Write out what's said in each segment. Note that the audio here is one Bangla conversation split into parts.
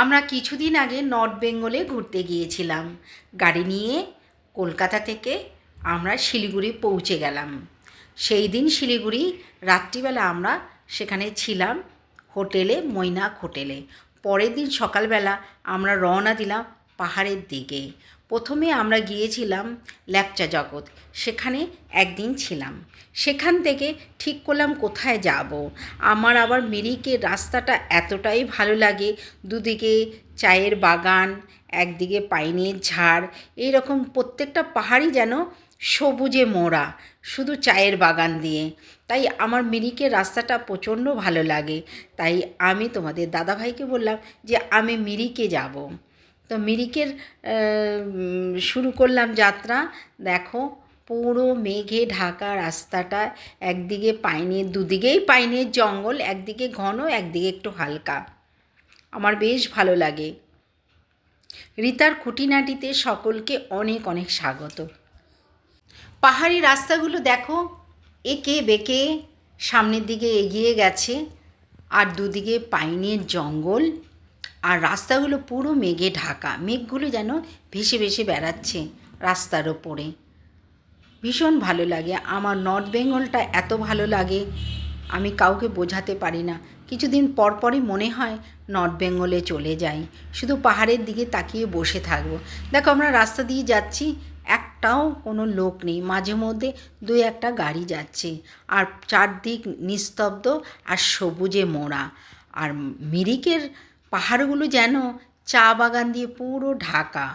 আমরা কিছুদিন আগে নর্থ বেঙ্গলে ঘুরতে গিয়েছিলাম। গাড়ি নিয়ে কলকাতা থেকে আমরা শিলিগুড়ি পৌঁছে গেলাম। সেই দিন শিলিগুড়ি রাত্রিবেলা আমরা সেখানে ছিলাম হোটেলে, মৈনাক হোটেলে। পরের দিন সকালবেলা আমরা রওনা দিলাম পাহাড়ের দিকে। প্রথমে আমরা গিয়েছিলাম ল্যাপচা জগৎ, সেখানে একদিন ছিলাম। সেখান থেকে ঠিক করলাম কোথায় যাব। আমার আবার মিরিকের রাস্তাটা এতটাই ভালো লাগে, দুদিকে চায়ের বাগান, একদিকে পাইনের ঝাড়, এইরকম প্রত্যেকটা পাহাড়ই যেন সবুজে মোড়া, শুধু চায়ের বাগান দিয়ে। তাই আমার মিরিকের রাস্তাটা প্রচণ্ড ভালো লাগে। তাই আমি তোমাদের দাদাভাইকে বললাম যে আমি মিরিকে যাব। তো মিরিকের শুরু করলাম যাত্রা। দেখো পুরো মেঘে ঢাকা রাস্তাটা, একদিকে পাইনের, দুদিকেই পাইনের জঙ্গল, একদিকে ঘন একদিকে একটু হালকা। আমার বেশ ভালো লাগে। রিতার খুঁটিনাটিতে সকলকে অনেক অনেক স্বাগত। পাহাড়ি রাস্তাগুলো দেখো এঁকে বেঁকে সামনের দিকে এগিয়ে গেছে, আর দুদিকে পাইনের জঙ্গল, আর রাস্তাগুলো পুরো মেঘে ঢাকা। মেঘগুলো যেন ভেসে ভেসে বেড়াচ্ছে রাস্তার ওপরে। ভীষণ ভালো লাগে। আমার নর্থ বেঙ্গলটা এত ভালো লাগে আমি কাউকে বোঝাতে পারি না। কিছুদিন পর পরই মনে হয় নর্থ বেঙ্গলে চলে যাই, শুধু পাহাড়ের দিকে তাকিয়ে বসে থাকবো। দেখো আমরা রাস্তা দিয়ে যাচ্ছি, একটাও কোনো লোক নেই, মাঝে মধ্যে দুই একটা গাড়ি যাচ্ছে, আর চারদিক নিস্তব্ধ আর সবুজে মোড়া। আর মিরিকের পাহাড়গুলো যেন চা বাগান দিয়ে পুরো ঢাকা,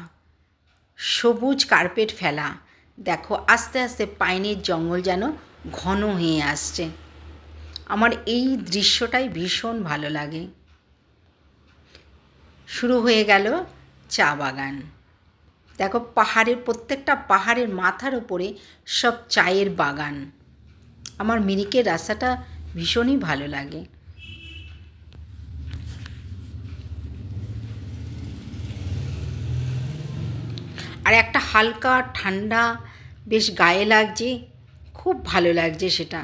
সবুজ কার্পেট ফেলা। দেখো আস্তে আস্তে পাইনের জঙ্গল যেন ঘন হয়ে আসছে। আমার এই দৃশ্যটাই ভীষণ ভালো লাগে। শুরু হয়ে গেল চা বাগান। দেখো পাহাড়ের, প্রত্যেকটা পাহাড়ের মাথার ওপরে সব চায়ের বাগান। আমার মিরিকের রাস্তাটা ভীষণই ভালো লাগে। আর একটা হালকা ঠান্ডা বেশ গায়ে লাগছে, খুব ভালো লাগছে সেটা।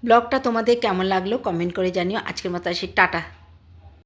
ব্লগটা তোমাদের কেমন লাগলো কমেন্ট করে জানিও। আজকের মতো আসি, টাটা।